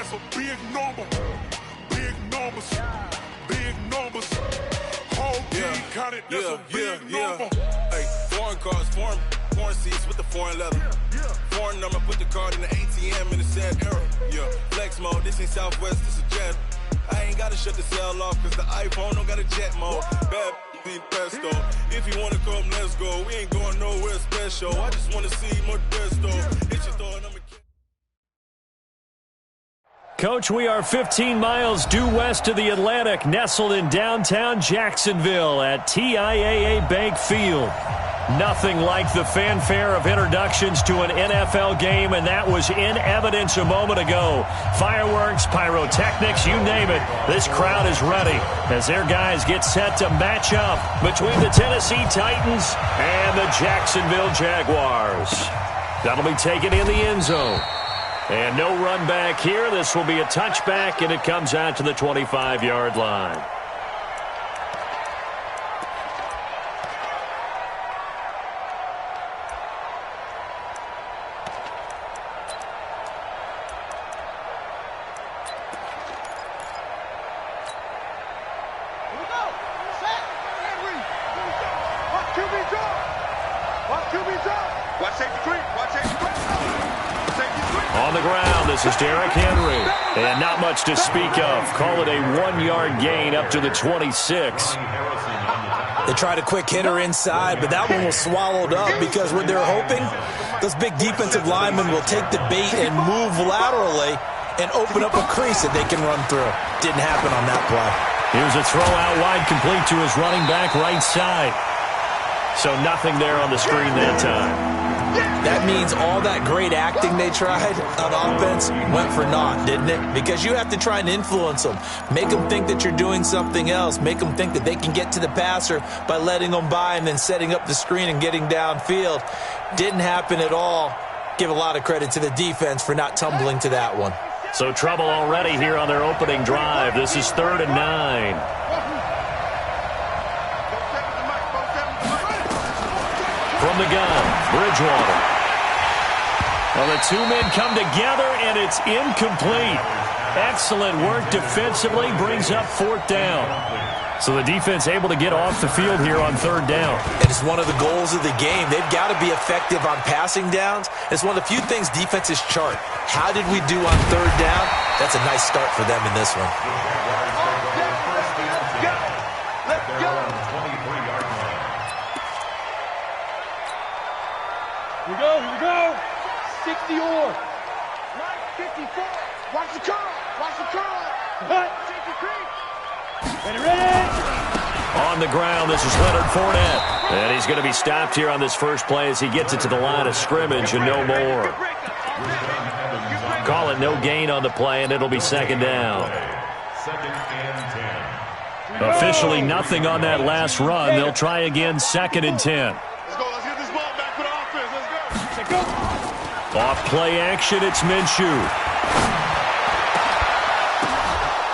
that's a big number. Big numbers. Big numbers. Whole team counted, that's a big number. Hey, foreign cars, foreign seats with the foreign leather. Foreign number, put the card in the ATM in the sad era. Yeah, flex mode, this ain't Southwest, this a jet. I ain't gotta shut the cell off, cause the iPhone don't got a jet mode. Bad need pesto. If you wanna come, let's go. We ain't going nowhere special. I just wanna see more Modesto. Hit your thought, I'm a Coach, we are 15 miles due west of the Atlantic, nestled in downtown Jacksonville at TIAA Bank Field. Nothing like the fanfare of introductions to an NFL game, and that was in evidence a moment ago. Fireworks, pyrotechnics, you name it. This crowd is ready as their guys get set to match up between the Tennessee Titans and the Jacksonville Jaguars. That'll be taken in the end zone. And no run back here. This will be a touchback, and it comes out to the 25-yard line. On the ground, this is Derrick Henry. And not much to speak of. Call it a 1-yard gain up to the 26. They tried a quick hitter inside, but that one was swallowed up because what they're hoping, those big defensive linemen will take the bait and move laterally and open up a crease that they can run through. Didn't happen on that play. Here's a throw out wide, complete to his running back right side. So nothing there on the screen that time. That means all that great acting they tried on offense went for naught, didn't it? Because you have to try and influence them. Make them think that you're doing something else. Make them think that they can get to the passer by letting them by and then setting up the screen and getting downfield. Didn't happen at all. Give a lot of credit to the defense for not tumbling to that one. So trouble already here on their opening drive. This is 3rd and 9. From the gun, Bridgewater. Well, the two men come together, and it's incomplete. Excellent work defensively, brings up 4th down. So the defense able to get off the field here on 3rd down. And it's one of the goals of the game. They've got to be effective on passing downs. It's one of the few things defenses chart. How did we do on 3rd down? That's a nice start for them in this one. Here we go. 60 or. 54. Watch the curl. Watch the curl. Ready. On the ground, this is Leonard Fournette. And he's going to be stopped here on this first play as he gets it to the line of scrimmage and no more. Call it no gain on the play, and it'll be 2nd down. Officially nothing on that last run. They'll try again 2nd and 10. Off play action, it's Minshew.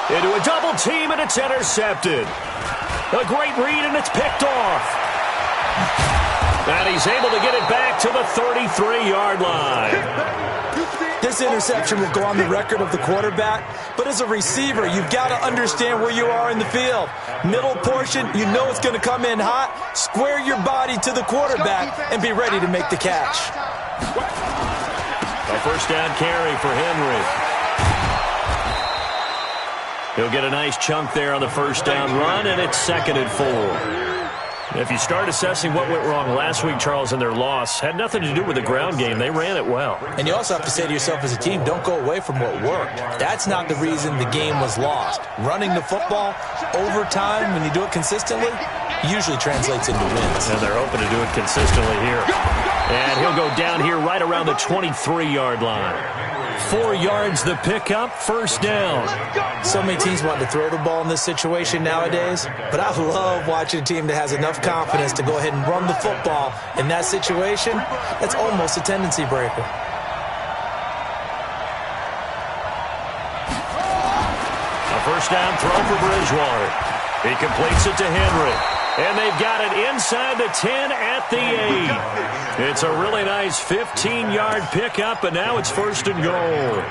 Into a double team, and it's intercepted. A great read, and it's picked off. And he's able to get it back to the 33-yard line. This interception will go on the record of the quarterback, but as a receiver, you've got to understand where you are in the field. Middle portion, you know it's going to come in hot. Square your body to the quarterback and be ready to make the catch. A 1st down carry for Henry. He'll get a nice chunk there on the 1st down run, and it's 2nd and 4. If you start assessing what went wrong last week, Charles, in their loss, had nothing to do with the ground game. They ran it well. And you also have to say to yourself as a team, don't go away from what worked. That's not the reason the game was lost. Running the football over time, when you do it consistently, usually translates into wins. And they're hoping to do it consistently here. And he'll go down here right around the 23-yard line. 4 yards the pickup, 1st down. So many teams want to throw the ball in this situation nowadays, but I love watching a team that has enough confidence to go ahead and run the football in that situation. That's almost a tendency breaker. A 1st down throw for Bridgewater. He completes it to Henry. And they've got it inside the 10 at the 8. It's a really nice 15-yard pickup, and now it's 1st and goal.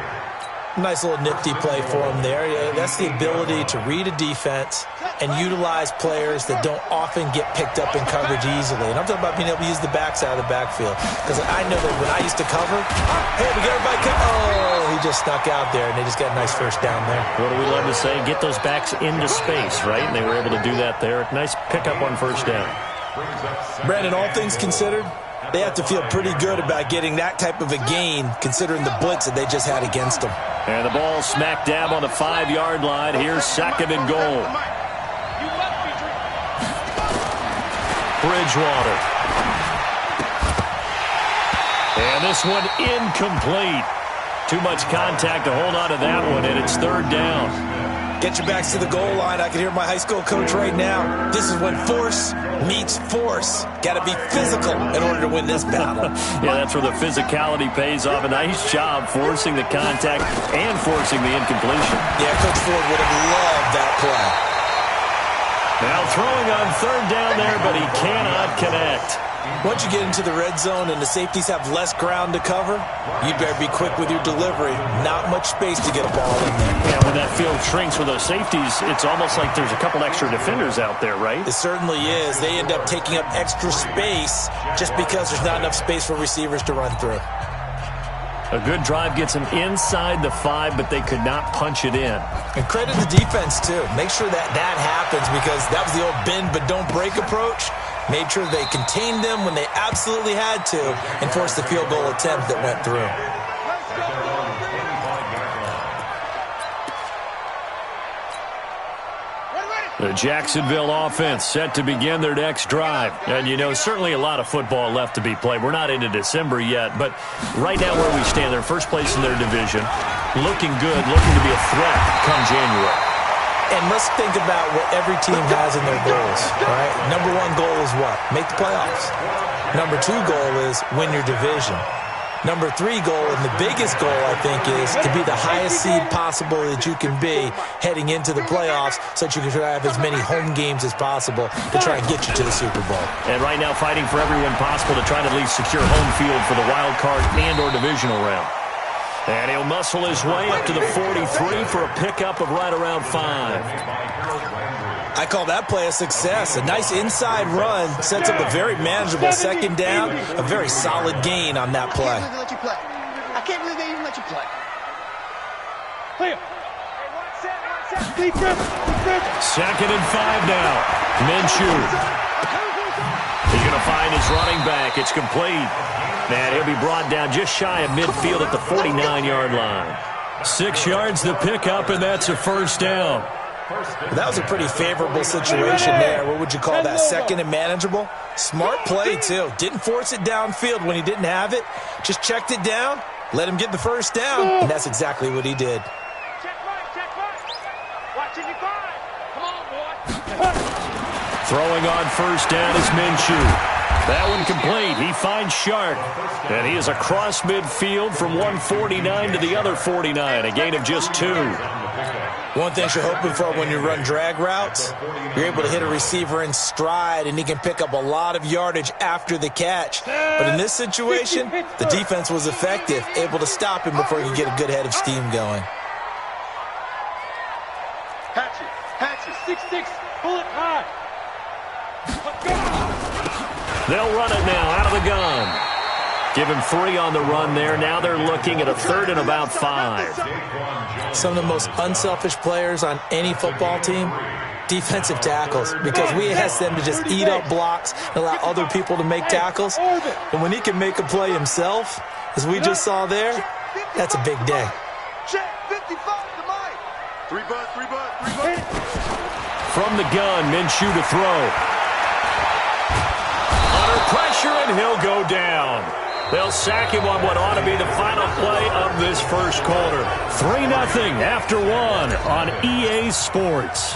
Nice little nifty play for him there. That's the ability to read a defense and utilize players that don't often get picked up in coverage easily. And I'm talking about being able to use the backside of the backfield. Because I know that when I used to cover, hey, we got everybody oh, he just snuck out there, and they just got a nice first down there. What do we love to say? Get those backs into space, right? And they were able to do that there. Nice pickup on first down. Brandon, all things considered, they have to feel pretty good about getting that type of a gain considering the blitz that they just had against them. And the ball smack dab on the 5-yard line. Here's second and goal. Bridgewater. And this one incomplete. Too much contact to hold on to that one, and it's third down. Get your backs to the goal line. I can hear my high school coach right now. This is when force meets force. Got to be physical in order to win this battle. Yeah, that's where the physicality pays off. A nice job forcing the contact and forcing the incompletion. Yeah, Coach Ford would have loved that play. Now throwing on third down there, but he cannot connect. Once you get into the red zone and the safeties have less ground to cover, you better be quick with your delivery. Not much space to get a ball in there. Yeah, when that field shrinks with those safeties, it's almost like there's a couple extra defenders out there, right? It certainly is. They end up taking up extra space just because there's not enough space for receivers to run through. A good drive gets them inside the 5, but they could not punch it in. And credit the defense, too. Make sure that happens because that was the old bend but don't break approach. Made sure they contained them when they absolutely had to and forced the field goal attempt that went through. The Jacksonville offense set to begin their next drive. And, you know, certainly a lot of football left to be played. We're not into December yet, but right now where we stand, they're first place in their division, looking good, looking to be a threat come January. And let's think about what every team has in their goals, right? Number 1 goal is what? Make the playoffs. Number 2 goal is win your division. Number 3 goal, and the biggest goal, I think, is to be the highest seed possible that you can be heading into the playoffs so that you can try to have as many home games as possible to try and get you to the Super Bowl. And right now fighting for everyone possible to try to at least secure home field for the wild card and or divisional round. And he'll muscle his way up to the 43 for a pickup of right around 5. I call that play a success. A nice inside run sets up a very manageable second down, a very solid gain on that play. I can't believe they even let you play. Clear. Second and 5 now. Minshew. He's going to find his running back. It's complete. And he'll be brought down just shy of midfield at the 49-yard line. 6 yards the pickup, and that's a first down. That was a pretty favorable situation there. What would you call that? Second and manageable? Smart play, too. Didn't force it downfield when he didn't have it. Just checked it down, let him get the first down, and that's exactly what he did. Check right. Watching you five. Come on, boy. Throwing on first down is Minshew. That one complete. He finds Shark. And he is across midfield from 149 to the other 49. A gain of just 2. One thing you're hoping for when you run drag routes, you're able to hit a receiver in stride, and he can pick up a lot of yardage after the catch. But in this situation, the defense was effective, able to stop him before he could get a good head of steam going. Hatchet, 6'6", bullet high. Let's go. They'll run it now out of the gun. Give him 3 on the run there. Now they're looking at a third and about 5. Some of the most unselfish players on any football team, defensive tackles, because we ask them to just eat up blocks and allow other people to make tackles. And when he can make a play himself, as we just saw there, that's a big day. Check 55 to Mike. 3 bucks. From the gun, Minshew to throw. Under pressure, and he'll go down. They'll sack him on what ought to be the final play of this first quarter. 3-0 after 1 on EA Sports.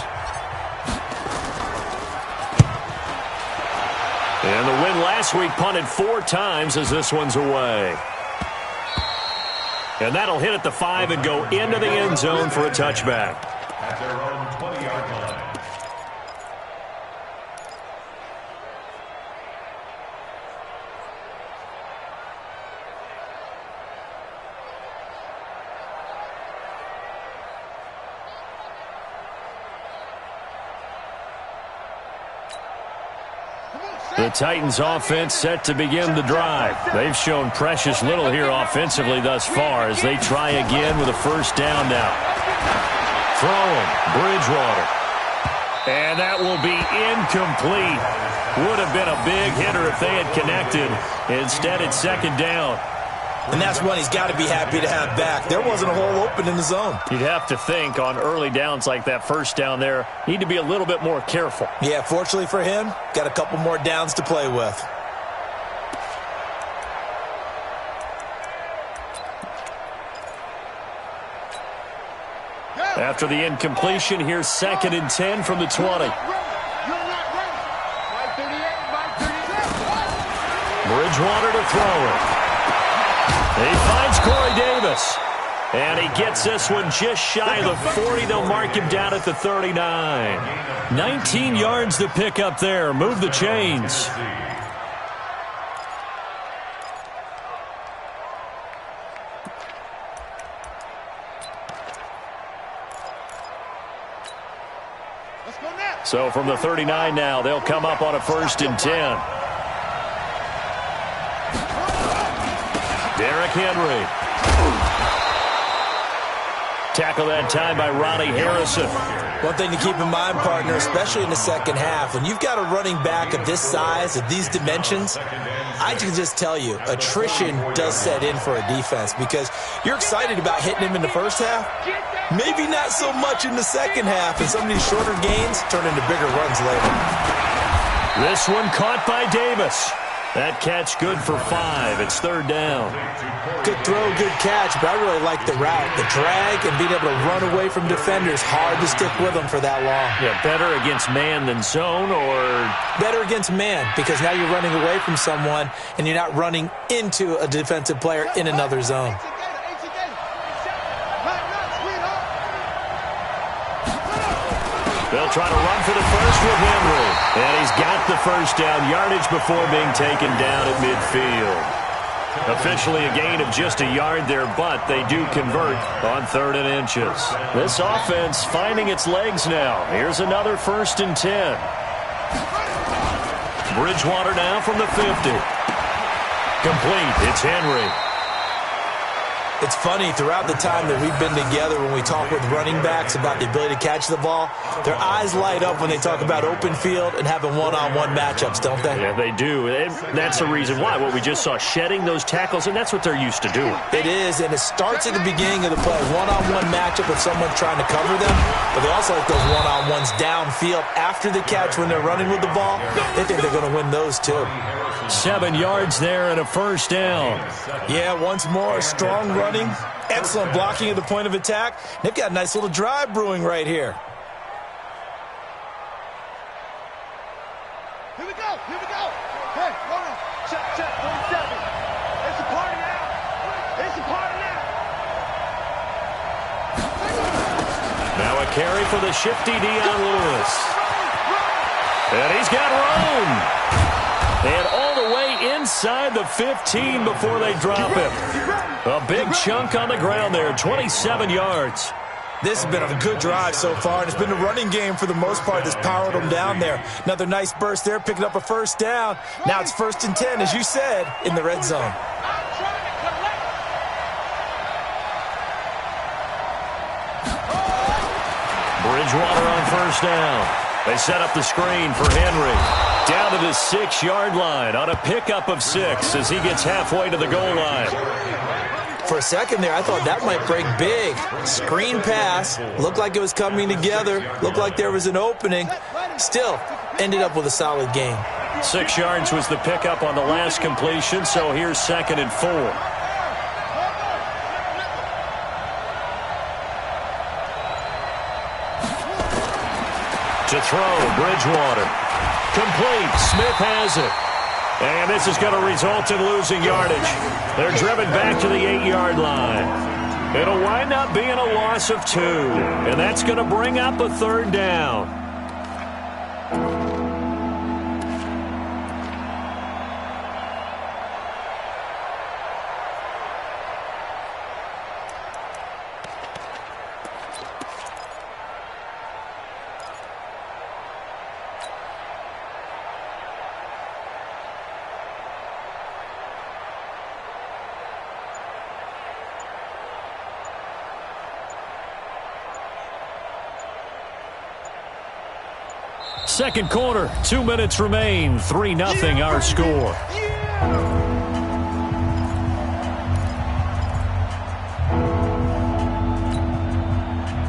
And the win last week punted 4 times as this one's away. And that'll hit at the 5 and go into the end zone for a touchback. At their own 20-yard line. The Titans offense set to begin the drive. They've shown precious little here offensively thus far as they try again with a first down now. Throwing, Bridgewater. And that will be incomplete. Would have been a big hitter if they had connected. Instead, it's second down. And that's one he's got to be happy to have back. There wasn't a hole open in the zone. You'd have to think on early downs like that first down there, need to be a little bit more careful. Yeah, fortunately for him, got a couple more downs to play with. After the incompletion, here's 2nd and 10 from the 20. Bridgewater to throw it. He finds Corey Davis. And he gets this one just shy of the 40. They'll mark him down at the 39. 19 yards to pick up there. Move the chains. So from the 39 now, they'll come up on a 1st and 10. Derrick Henry. Tackle that time by Ronnie Harrison. One thing to keep in mind, partner, especially in the second half, when you've got a running back of this size, of these dimensions, I can just tell you, attrition does set in for a defense because you're excited about hitting him in the first half. Maybe not so much in the second half, and some of these shorter gains turn into bigger runs later. This one caught by Davis. That catch good for 5. It's 3rd down. Good throw, good catch, but I really like the route. The drag and being able to run away from defenders, hard to stick with them for that long. Yeah, better against man than zone, or? Better against man, because now you're running away from someone and you're not running into a defensive player in another zone. They'll try to run for the first with Henry. And he's got the first down yardage before being taken down at midfield. Officially a gain of just a yard there, but they do convert on 3rd and inches. This offense finding its legs now. Here's another 1st and 10. Bridgewater now from the 50. Complete. It's Henry. It's funny, throughout the time that we've been together, when we talk with running backs about the ability to catch the ball, their eyes light up when they talk about open field and having one-on-one matchups, don't they? Yeah, they do. And that's the reason why. What we just saw, shedding those tackles, and that's what they're used to doing. It is, and it starts at the beginning of the play. One-on-one matchup with someone trying to cover them, but they also like those one-on-ones downfield after the catch when they're running with the ball. They think they're going to win those, too. 7 yards there and a first down. Yeah, once more, strong running, excellent blocking at the point of attack. They've got a nice little drive brewing right here. Here we go, here we go. Hey, hold on. Check, 47. It's a party now. It's a party now. Now a carry for the shifty Dion Lewis. And he's got room. And all the way inside the 15 before they drop him. A big chunk on the ground there, 27 yards. This has been a good drive so far, and it's been a running game for the most part that's powered them down there. Another nice burst there, picking up a first down. Now it's 1st and 10, as you said, in the red zone. Bridgewater on first down. They set up the screen for Henry. Down to the 6-yard line on a pickup of 6 as he gets halfway to the goal line. For a second there, I thought that might break big. Screen pass, looked like it was coming together, looked like there was an opening. Still, ended up with a solid gain. 6 yards was the pickup on the last completion, so here's 2nd and 4. To throw, Bridgewater. Complete. Smith has it. And this is going to result in losing yardage. They're driven back to the 8-yard line. It'll wind up being a loss of 2. And that's going to bring up a 3rd down. Second quarter, 2 minutes remain. 3-0 our score.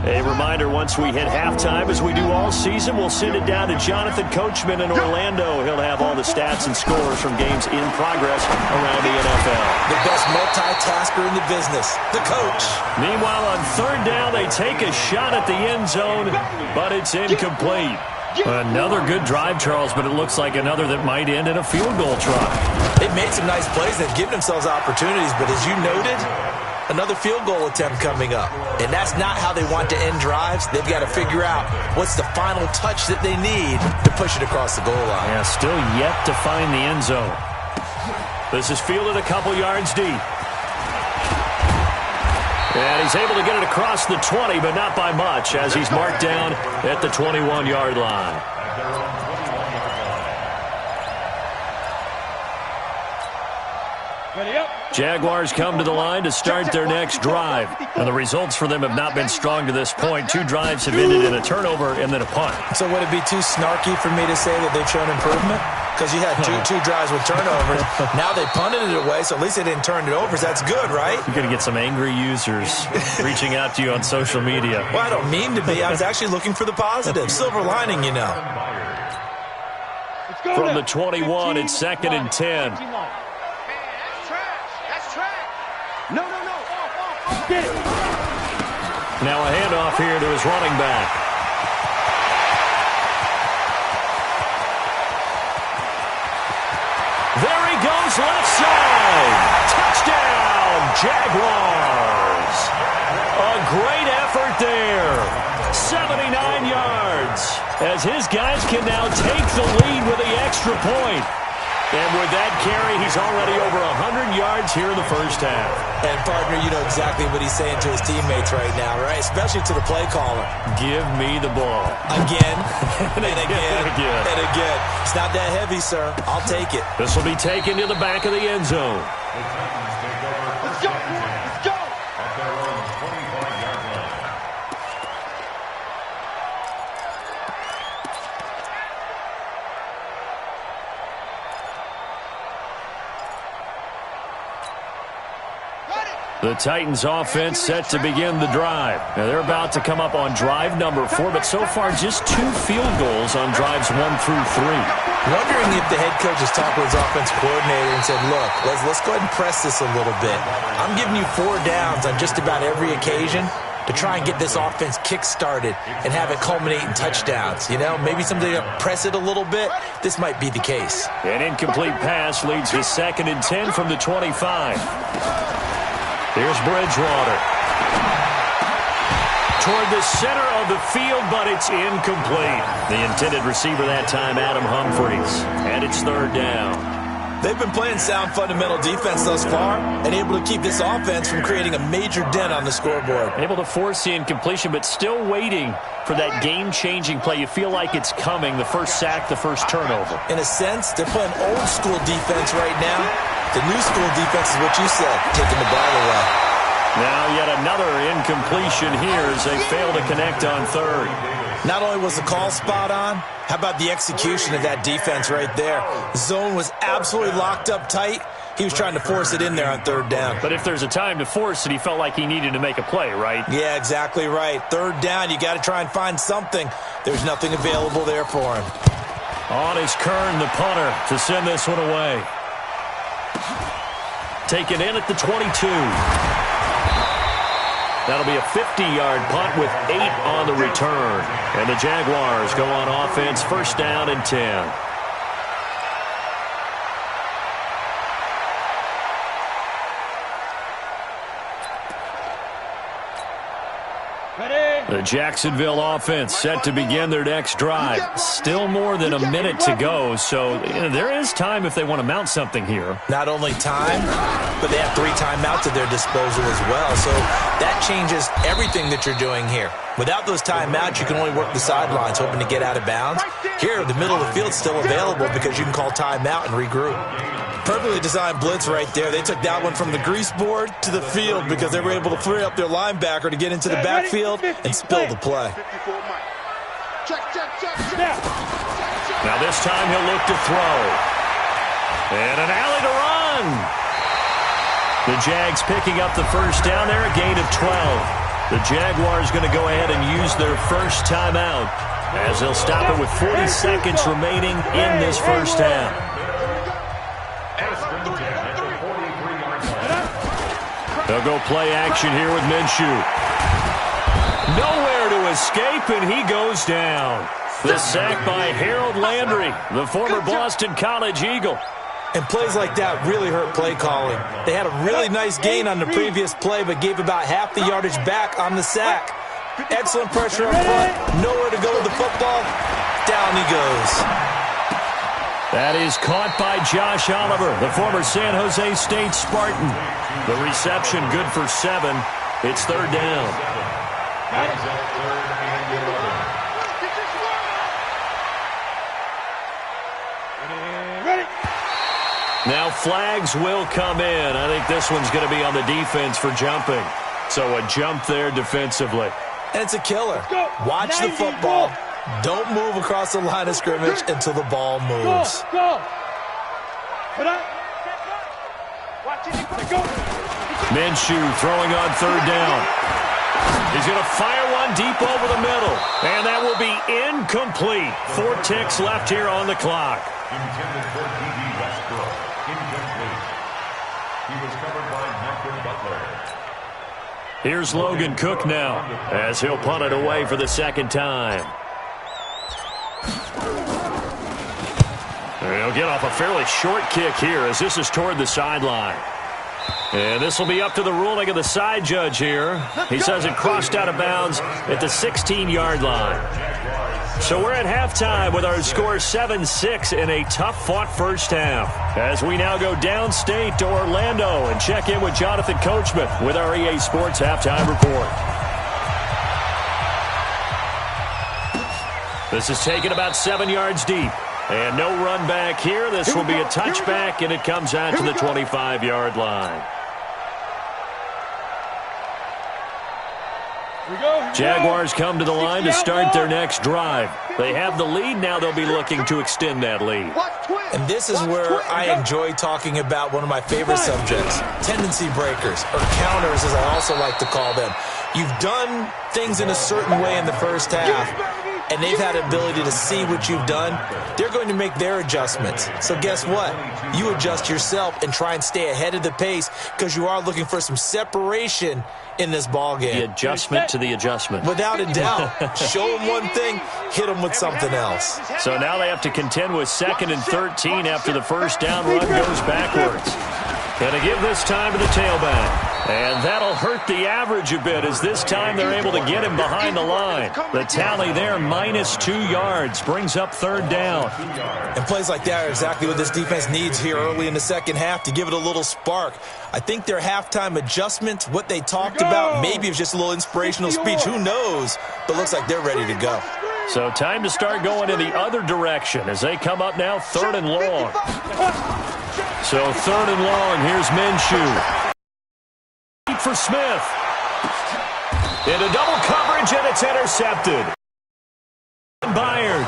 A reminder, once we hit halftime, as we do all season, we'll send it down to Jonathan Coachman in Orlando. He'll have all the stats and scores from games in progress around the NFL. The best multitasker in the business, the coach. Meanwhile, on third down, they take a shot at the end zone, but it's incomplete. Another good drive, Charles, but it looks like another that might end in a field goal try. They've made some nice plays. They've given themselves opportunities, but as you noted, another field goal attempt coming up. And that's not how they want to end drives. They've got to figure out what's the final touch that they need to push it across the goal line. Yeah, still yet to find the end zone. This is fielded a couple yards deep. And he's able to get it across the 20, but not by much, as he's marked down at the 21-yard line. Jaguars come to the line to start their next drive. And the results for them have not been strong to this point. 2 drives have ended in a turnover and then a punt. So would it be too snarky for me to say that they've shown improvement? Because you had two drives with turnovers. Now they punted it away, so at least they didn't turn it over. So that's good, right? You're going to get some angry users reaching out to you on social media. Well, I don't mean to be. I was actually looking for the positive. Silver lining, you know. From the 21, it's 2nd and 10. No. Get it. Now a handoff here to his running back. There he goes, left side. Touchdown, Jaguars. A great effort there. 79 yards. As his guys can now take the lead with the extra point. And with that carry, he's already over 100 yards here in the first half. And, partner, you know exactly what he's saying to his teammates right now, right? Especially to the play caller. Give me the ball. Again, and again, and again. It's not that heavy, sir. I'll take it. This will be taken to the back of the end zone. Let's go, let's go. The Titans offense set to begin the drive. Now they're about to come up on drive number 4, but so far just 2 field goals on drives 1 through 3. Wondering if the head coach has talked with his offensive coordinator and said, look, let's go ahead and press this a little bit. I'm giving you 4 downs on just about every occasion to try and get this offense kick-started and have it culminate in touchdowns. You know, maybe somebody to press it a little bit. This might be the case. An incomplete pass leads to 2nd and 10 from the 25. Here's Bridgewater. Toward the center of the field, but it's incomplete. The intended receiver that time, Adam Humphries. And it's 3rd down. They've been playing sound fundamental defense thus far and able to keep this offense from creating a major dent on the scoreboard. Able to force the incompletion, but still waiting for that game-changing play. You feel like it's coming, the first sack, the first turnover. In a sense, they're playing old-school defense right now. The new school defense is what you said, taking the ball away. Now yet another incompletion here as they fail to connect on 3rd. Not only was the call spot on, how about the execution of that defense right there? Zone was absolutely locked up tight. He was trying to force it in there on 3rd down. But if there's a time to force it, he felt like he needed to make a play, right? Yeah, exactly right. 3rd down, you got to try and find something. There's nothing available there for him. On is Kern, the punter, to send this one away. Taken in at the 22. That'll be a 50-yard punt with 8 on the return. And the Jaguars go on offense, 1st down and 10. The Jacksonville offense set to begin their next drive. Still more than a minute to go, so there is time if they want to mount something here. Not only time, but they have 3 timeouts at their disposal as well, so that changes everything that you're doing here. Without those timeouts, you can only work the sidelines, hoping to get out of bounds. Here, the middle of the field's still available because you can call timeout and regroup. Perfectly designed blitz right there. They took that one from the grease board to the field because they were able to free up their linebacker to get into the backfield and spill the play. Now this time he'll look to throw. And an alley to run. The Jags picking up the first down there, a gain of 12. The Jaguars going to go ahead and use their first timeout as they'll stop it with 40 seconds remaining in this first half. They'll go play action here with Minshew. Nowhere to escape, and he goes down. The sack by Harold Landry, the former Boston College Eagle. And plays like that really hurt play calling. They had a really nice gain on the previous play, but gave about half the yardage back on the sack. Excellent pressure up front. Nowhere to go with the football. Down he goes. That is caught by Josh Oliver, the former San Jose State Spartan. The reception good for 7. It's third down. Now flags will come in. I think this one's going to be on the defense for jumping. So a jump there defensively. And it's a killer. Watch the football. Don't move across the line of scrimmage until the ball moves. Minshew throwing on third down. He's going to fire one deep over the middle. And that will be incomplete. 4 ticks left here on the clock. Intended for D.D. Westbrook. Incomplete. He was covered by Malcolm Butler. Here's Logan Cook now as he'll punt it away for the second time. And he'll get off a fairly short kick here as this is toward the sideline. And this will be up to the ruling of the side judge here. He says it crossed out of bounds at the 16-yard line. So we're at halftime with our score 7-6 in a tough-fought first half. As we now go downstate to Orlando and check in with Jonathan Coachman with our EA Sports Halftime Report. This is taken about 7 yards deep. And no run back here. This will be a touchback, and it comes out to the 25-yard line. Jaguars come to the line to start their next drive. They have the lead. Now they'll be looking to extend that lead. And this is where I enjoy talking about one of my favorite subjects, tendency breakers, or counters as I also like to call them. You've done things in a certain way in the first half, and they've had the ability to see what you've done. They're going to make their adjustments. So guess what? You adjust yourself and try and stay ahead of the pace because you are looking for some separation in this ball game. The adjustment to the adjustment. Without a doubt. Show them one thing, hit them with something else. So now they have to contend with 2nd and 13 after the first down run goes backwards. Going to give this time to the tailback. And that'll hurt the average a bit as this time they're able to get him behind the line. The tally there, -2 yards, brings up third down. And plays like that are exactly what this defense needs here early in the second half to give it a little spark. I think their halftime adjustment, what they talked about, maybe it was just a little inspirational speech. Who knows? But looks like they're ready to go. So time to start going in the other direction as they come up now 3rd and long. So 3rd and long, here's Minshew. For Smith. Into double coverage, and it's intercepted. Byard.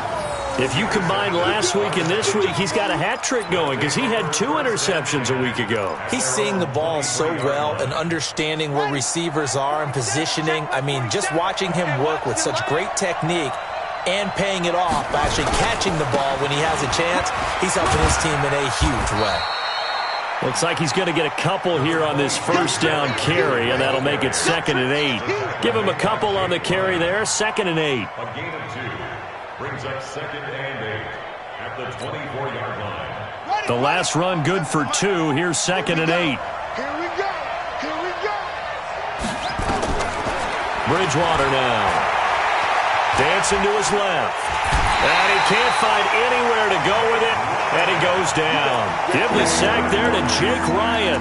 If you combine last week and this week, he's got a hat trick going because he had 2 interceptions a week ago. He's seeing the ball so well and understanding where receivers are and positioning. I mean, just watching him work with such great technique and paying it off by actually catching the ball when he has a chance, he's helping his team in a huge way. Looks like he's going to get a couple here on this first down carry, and that'll make it 2nd and 8. Give him a couple on the carry there, 2nd and 8. A gain of 2 brings up 2nd and 8 at the 24-yard line. The last run good for 2. Here's 2nd and 8. Here we go. Here we go. Bridgewater now. Dancing to his left. And he can't find anywhere to go with it, and he goes down. Give the sack there to Jake Ryan.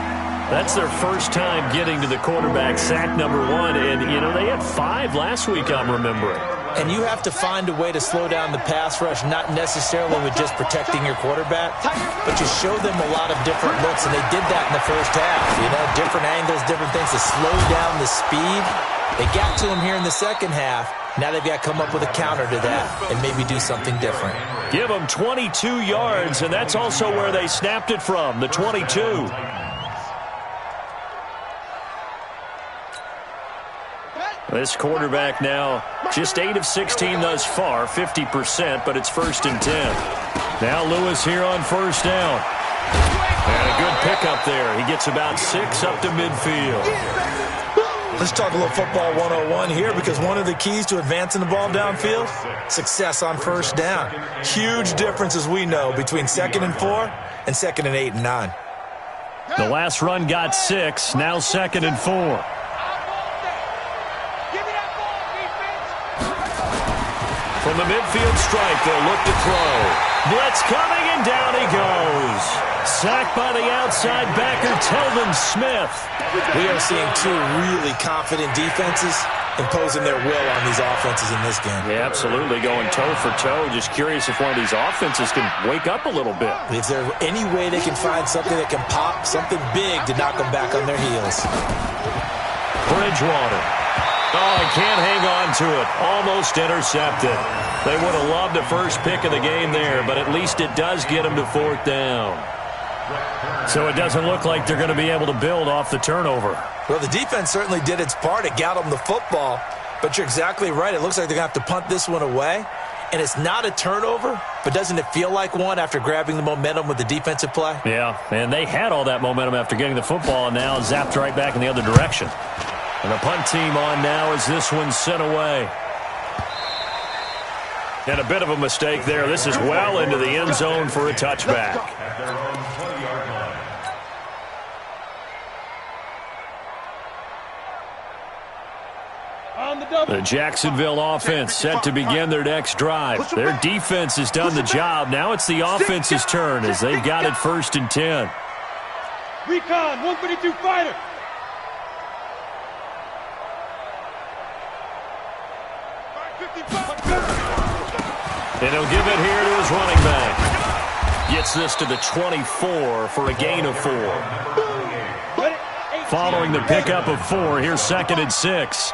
That's their first time getting to the quarterback, sack number 1. And, you know, they had 5 last week, I'm remembering. And you have to find a way to slow down the pass rush, not necessarily with just protecting your quarterback, but you show them a lot of different looks, and they did that in the first half. You know, different angles, different things to slow down the speed. They got to him here in the second half, Now they've got to come up with a counter to that and maybe do something different. Give them 22 yards, and that's also where they snapped it from, the 22. This quarterback now just 8 of 16 thus far, 50%, but it's 1st and 10. Now Lewis here on 1st down. And a good pickup there. He gets about 6 up to midfield. Let's talk a little football 101 here, because one of the keys to advancing the ball downfield, success on 1st down. Huge difference, as we know, between 2nd and 4 and 2nd and 8 and 9. The last run got 6, now 2nd and 4. From the midfield stripe, they'll look to throw. Blitz coming, and down he goes. Sacked by the outside backer, Telvin Smith. We are seeing 2 really confident defenses imposing their will on these offenses in this game. Yeah, absolutely, going toe for toe. Just curious if one of these offenses can wake up a little bit. Is there any way they can find something that can pop, something big to knock them back on their heels? Bridgewater. Oh, he can't hang on to it. Almost intercepted. They would have loved the first pick of the game there, but at least it does get them to 4th down. So it doesn't look like they're going to be able to build off the turnover. Well, the defense certainly did its part. It got them the football, but you're exactly right. It looks like they're going to have to punt this one away, and it's not a turnover, but doesn't it feel like one after grabbing the momentum with the defensive play? Yeah, and they had all that momentum after getting the football, and now zapped right back in the other direction. And the punt team on now as this one's sent away. And a bit of a mistake there. This is well into the end zone for a touchback. The Jacksonville offense set to begin their next drive. Their defense has done the job. Now it's the offense's turn as they've got it 1st and 10. Recon, 152 fighter. And he'll give it here to his running back. Gets this to the 24 for a gain of 4. Following the pickup of 4, here's 2nd and 6.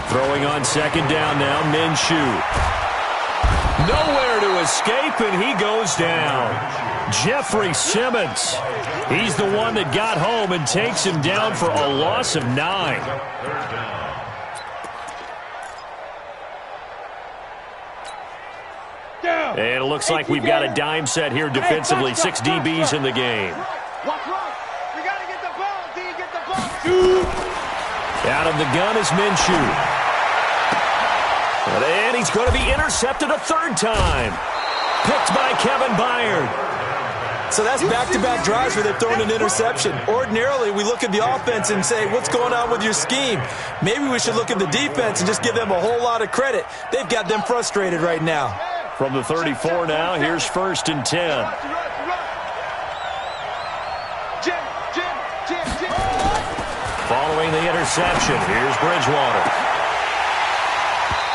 Throwing on 2nd down now, Minshew. Nowhere to escape, and he goes down. Jeffrey Simmons. He's the one that got home and takes him down for a loss of 9. And it looks like we've got a dime set here defensively. 6 DBs in the game. Out of the gun is Minshew. And he's going to be intercepted a 3rd time. Picked by Kevin Byard. So that's back-to-back drives where they've thrown an interception. Ordinarily, we look at the offense and say, what's going on with your scheme? Maybe we should look at the defense and just give them a whole lot of credit. They've got them frustrated right now. From the 34 now, here's 1st and 10. Following the interception, here's Bridgewater.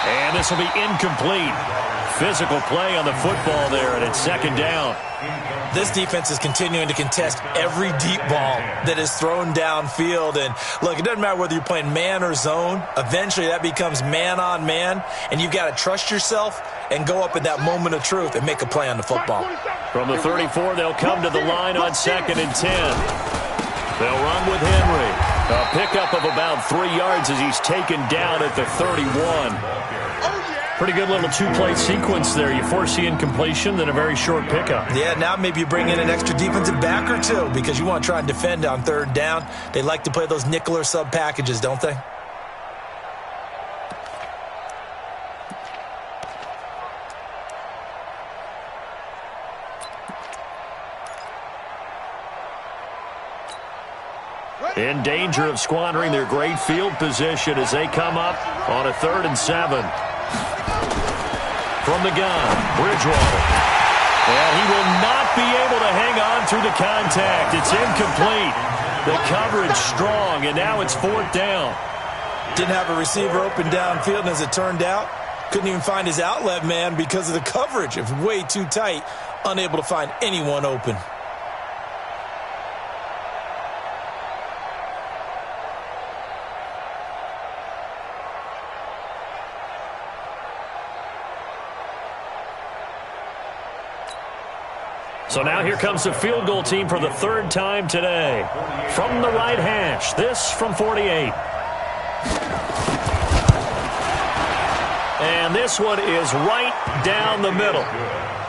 And this will be incomplete. Physical play on the football there, and it's 2nd down. This defense is continuing to contest every deep ball that is thrown downfield. And, look, it doesn't matter whether you're playing man or zone. Eventually, that becomes man-on-man, and you've got to trust yourself and go up at that moment of truth and make a play on the football. From the 34, they'll come to the line on 2nd and 10. They'll run with Henry. A pickup of about 3 yards as he's taken down at the 31. Pretty good little 2-play sequence there. You force the incompletion, then a very short pickup. Yeah, now maybe you bring in an extra defensive back or 2 because you want to try and defend on 3rd down. They like to play those nickel or sub packages, don't they? In danger of squandering their great field position as they come up on a 3rd and 7. From the gun, Bridgewater. And he will not be able to hang on through the contact. It's incomplete. The coverage strong, and now it's 4th down. Didn't have a receiver open downfield, and as it turned out, couldn't even find his outlet man because of the coverage. It was way too tight, unable to find anyone open. So now here comes the field goal team for the third time today. From the right hash, this from 48. And this one is right down the middle.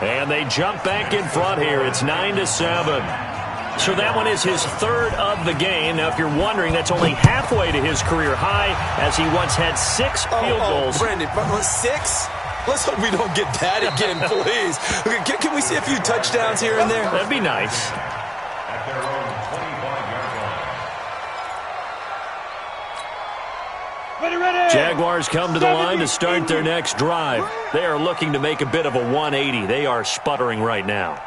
And they jump back in front here. It's 9-7. So that one is his third of the game. Now, if you're wondering, that's only halfway to his career high, as he once had 6 field goals. Brandon, 6? Let's hope we don't get that again, please. Okay, can we see a few touchdowns here and there? That'd be nice. At their own 25-yard line. Jaguars come to the line to start their next drive. They are looking to make a bit of a 180. They are sputtering right now.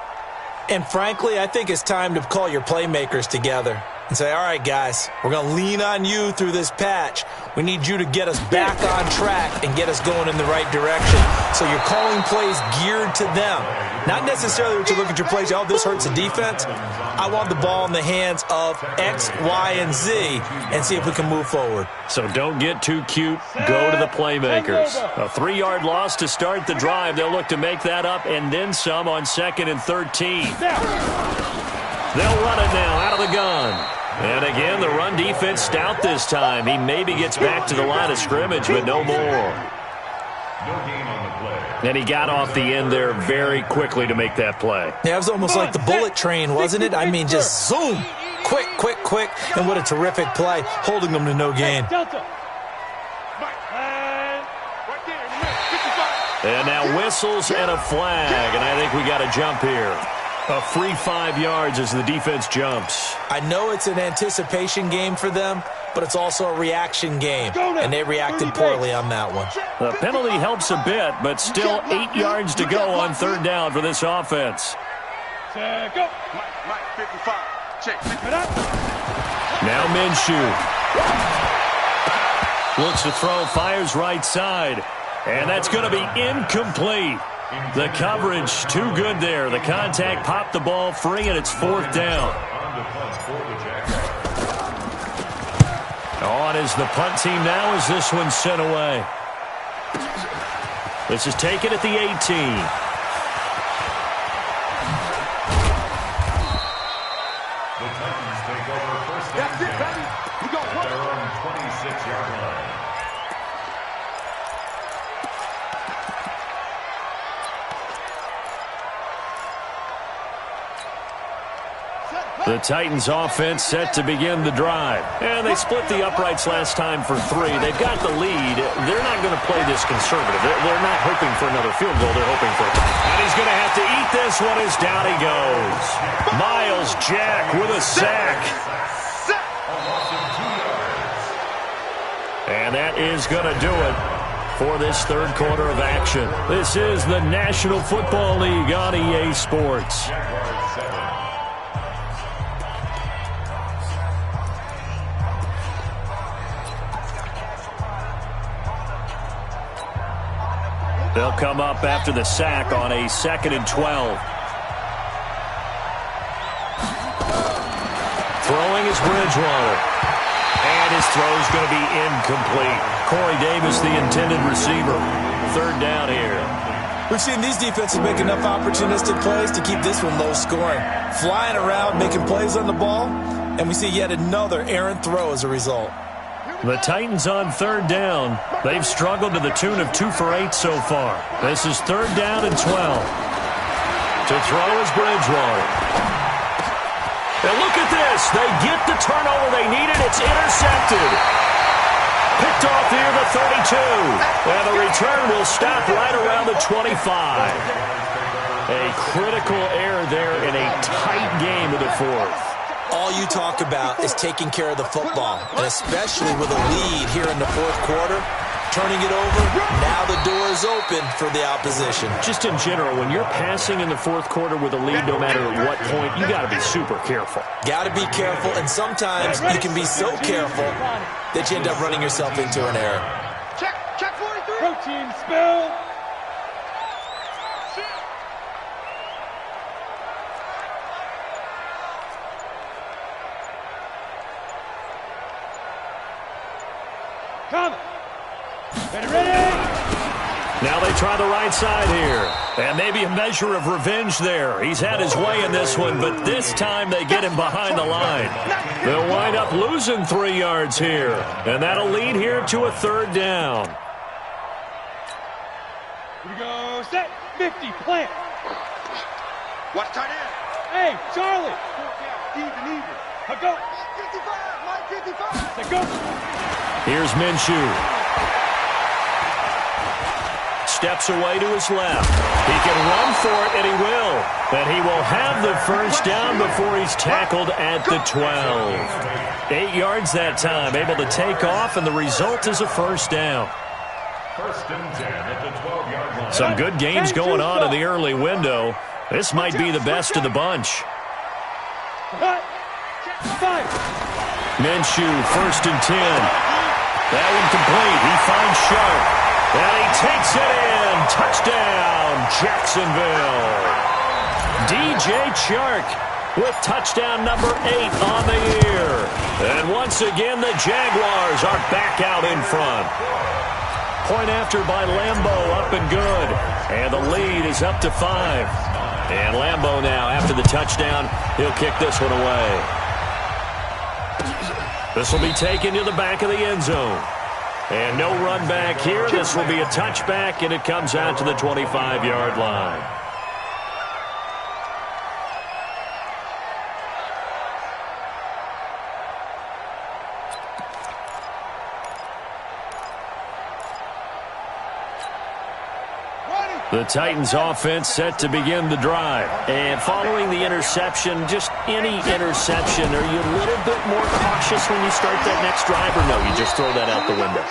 And frankly, I think it's time to call your playmakers together and say, all right, guys, we're going to lean on you through this patch. We need you to get us back on track and get us going in the right direction. So you're calling plays geared to them. Not necessarily that you look at your plays, oh, this hurts the defense. I want the ball in the hands of X, Y, and Z and see if we can move forward. So don't get too cute. Go to the playmakers. A 3-yard loss to start the drive. They'll look to make that up and then some on 2nd and 13. They'll run it now out of the gun. And again, the run defense stout this time. He maybe gets back to the line of scrimmage, but no more. And he got off the end there very quickly to make that play. Yeah, it was almost like the bullet train, wasn't it? I mean, just zoom. Quick, quick, quick. And what a terrific play, holding them to no gain. And now whistles and a flag. And I think we got a jump here. A free 5 yards as the defense jumps. I know it's an anticipation game for them, but it's also a reaction game, and they reacted poorly on that one. The penalty helps a bit, but still 8 yards to go on 3rd down for this offense. Now Minshew. Looks to throw, fires right side. And that's going to be incomplete. The coverage too good there. The contact popped the ball free, and it's 4th down. On is the punt team now as this one's sent away. This is taken at the 18. The Titans take over first down. That's it, baby. We go at their own 26-yard line. The Titans offense set to begin the drive. And they split the uprights last time for 3. They've got the lead. They're not going to play this conservative. They're not hoping for another field goal. They're hoping for... And he's going to have to eat this one as down he goes. Miles Jack with a sack. And that is going to do it for this 3rd quarter of action. This is the National Football League on EA Sports. They'll come up after the sack on a 2nd and 12. Throwing is Bridgewater. And his throw's going to be incomplete. Corey Davis, the intended receiver. 3rd down here. We've seen these defenses make enough opportunistic plays to keep this one low scoring. Flying around, making plays on the ball, and we see yet another errant throw as a result. The Titans on 3rd down. They've struggled to the tune of 2 for 8 so far. This is 3rd down and 12. To throw is Bridgewater. And look at this. They get the turnover they needed. It's intercepted. Picked off near the 32. And the return will stop right around the 25. A critical error there in a tight game of the 4th. All you talk about is taking care of the football, and especially with a lead here in the 4th quarter, turning it over, now the door is open for the opposition. Just in general, when you're passing in the 4th quarter with a lead, no matter at what point, you got to be super careful. Got to be careful, and sometimes you can be so careful that you end up running yourself into an error. Check 43. Protein spill. Ready? Now they try the right side here. And maybe a measure of revenge there. He's had his way in this one, but this time they get him behind the line. They'll wind up losing 3 yards here, and that'll lead here to a 3rd down. Here we go, set, 50, plant. Watch tight end. Hey, Charlie. Even. Now go. 55, Mike 55. Now go. Here's Minshew. Steps away to his left. He can run for it, and he will. And he will have the 1st down before he's tackled at the 12. 8 yards that time, able to take off, and the result is a 1st down. 1st and 10 at the 12-yard line. Some good games going on in the early window. This might be the best of the bunch. Minshew, 1st and 10. That one complete. He finds Sharp. And he takes it in. Touchdown, Jacksonville. DJ Chark with touchdown number 8 on the year. And once again, the Jaguars are back out in front. Point after by Lambeau, up and good. And the lead is up to 5. And Lambeau now, after the touchdown, he'll kick this one away. This will be taken to the back of the end zone. And no run back here. This will be a touchback, and it comes out to the 25-yard line. The Titans offense set to begin the drive. And following the interception, just any interception, are you a little bit more cautious when you start that next drive, or no, you just throw that out the window?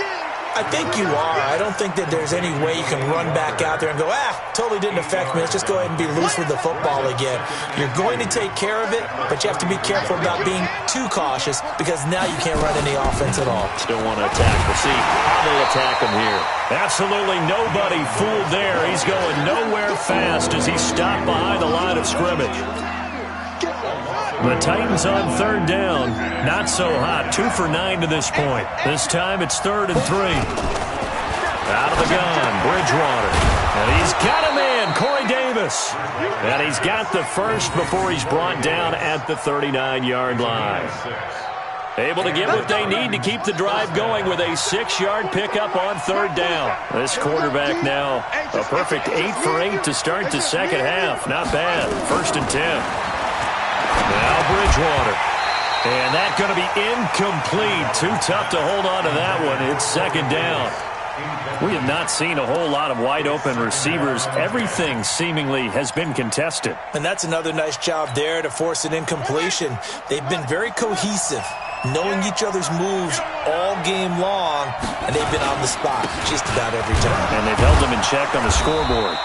I think you are. I don't think that there's any way you can run back out there and go, totally didn't affect me. Let's just go ahead and be loose with the football again. You're going to take care of it, but you have to be careful about being too cautious because now you can't run any offense at all. Still want to attack. We'll see how they'll attack him here. Absolutely nobody fooled there. He's going nowhere fast as he's stopped behind the line of scrimmage. The Titans on 3rd down. Not so hot. 2 for 9 to this point. This time it's 3rd and 3. Out of the gun, Bridgewater. And he's got a man, Corey Davis. And he's got the first before he's brought down at the 39-yard line. Able to get what they need to keep the drive going with a 6-yard pickup on 3rd down. This quarterback now, a perfect 8 for 8 to start the second half. Not bad. 1st and 10. Now Bridgewater. And that's going to be incomplete. Too tough to hold on to that one. It's 2nd down. We have not seen a whole lot of wide-open receivers. Everything seemingly has been contested. And that's another nice job there to force an incompletion. They've been very cohesive, knowing each other's moves all game long, and they've been on the spot just about every time. And they've held them in check on the scoreboard.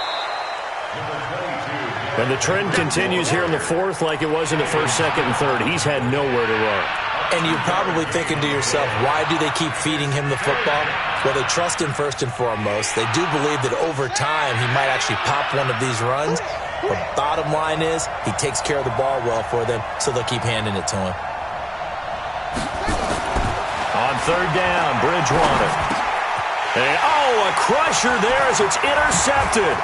And the trend continues here in the 4th like it was in the 1st, 2nd, and 3rd. He's had nowhere to run. And you're probably thinking to yourself, why do they keep feeding him the football? Well, they trust him first and foremost. They do believe that over time he might actually pop one of these runs. But bottom line is he takes care of the ball well for them, so they'll keep handing it to him. On 3rd down, Bridgewater. And, a crusher there as it's intercepted.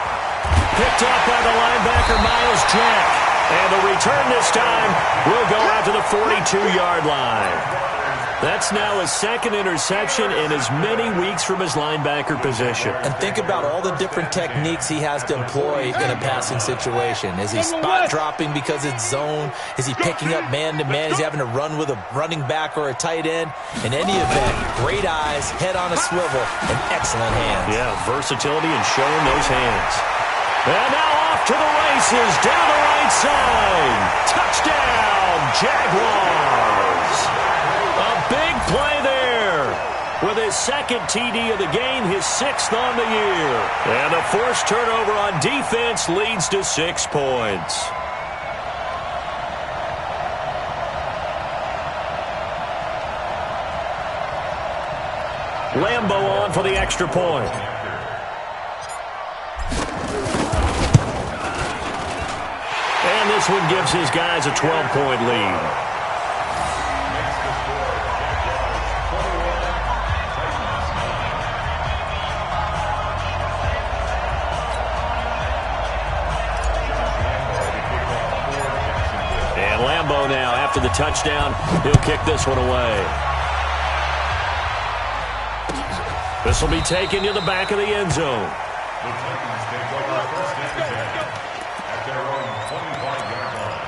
Picked up by the linebacker, Miles Jack. And the return this time will go out to the 42-yard line. That's now his 2nd interception in as many weeks from his linebacker position. And think about all the different techniques he has to employ in a passing situation. Is he spot dropping because it's zone? Is he picking up man-to-man? Is he having to run with a running back or a tight end? In any event, great eyes, head on a swivel, and excellent hands. Yeah, versatility and showing those hands. And now off to the races, down the right side. Touchdown, Jaguars. A big play there. With his 2nd TD of the game, his 6th on the year. And the forced turnover on defense leads to 6 points. Lambeau on for the extra point. And this one gives his guys a 12-point lead. after the touchdown. He'll kick this one away. This will be taken to the back of the end zone. The Titans take over first and 10 at their own 25-yard line.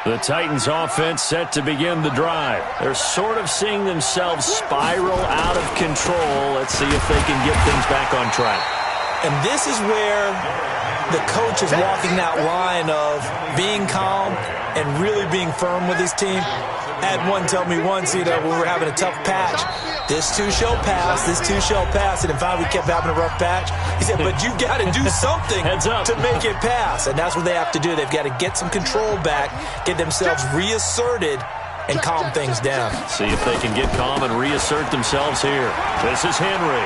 The Titans offense set to begin the drive. They're sort of seeing themselves spiral out of control. Let's see if they can get things back on track. And this is where the coach is walking that line of being calm and really being firm with his team. I had one tell me once, when we were having a tough patch, this too shall pass, this too shall pass. And in fact, we kept having a rough patch. He said, but you got to do something to make it pass. And that's what they have to do. They've got to get some control back, get themselves reasserted, and calm things down. See if they can get calm and reassert themselves here. This is Henry.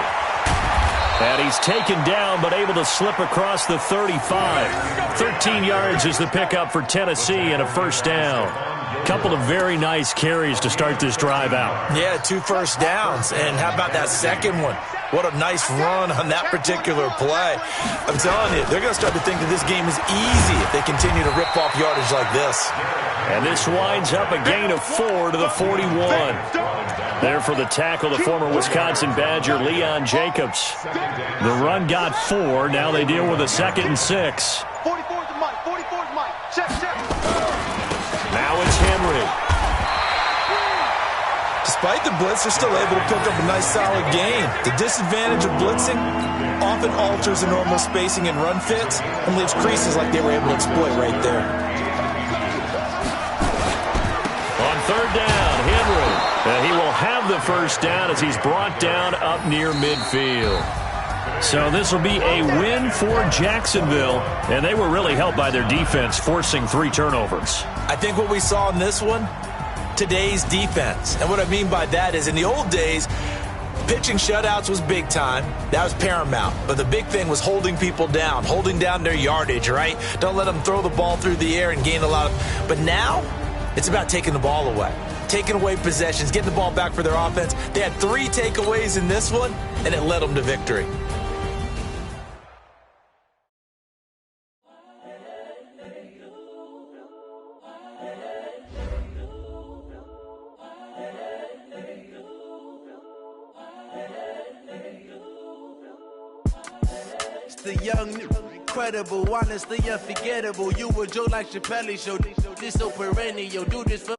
And he's taken down, but able to slip across the 35. 13 yards is the pickup for Tennessee and a first down. Couple of very nice carries to start this drive out. Yeah, 2 first downs. And how about that second one? What a nice run on that particular play. I'm telling you, they're going to start to think that this game is easy if they continue to rip off yardage like this. And this winds up a gain of 4 to the 41. There for the tackle, the former Wisconsin Badger, Leon Jacobs. The run got 4. Now they deal with a 2nd and 6. 44's Mike. 44's Mike. Check. Now it's Henry. Despite the blitz, they're still able to pick up a nice solid gain. The disadvantage of blitzing often alters the normal spacing and run fits and leaves creases like they were able to exploit right there. On 3rd down, Henry. He will have the first down as he's brought down up near midfield. So this will be a win for Jacksonville, and they were really helped by their defense, forcing 3 turnovers. I think what we saw in this one, today's defense. And what I mean by that is in the old days, pitching shutouts was big time. That was paramount. But the big thing was holding people down, holding down their yardage, right? Don't let them throw the ball through the air and gain a lot of... But now, it's about taking the ball away. Taking away possessions, getting the ball back for their offense. They had 3 takeaways in this one, and it led them to victory. The young, incredible, honestly unforgettable. You a joke like Chappelle Show. This so perennial. Do this for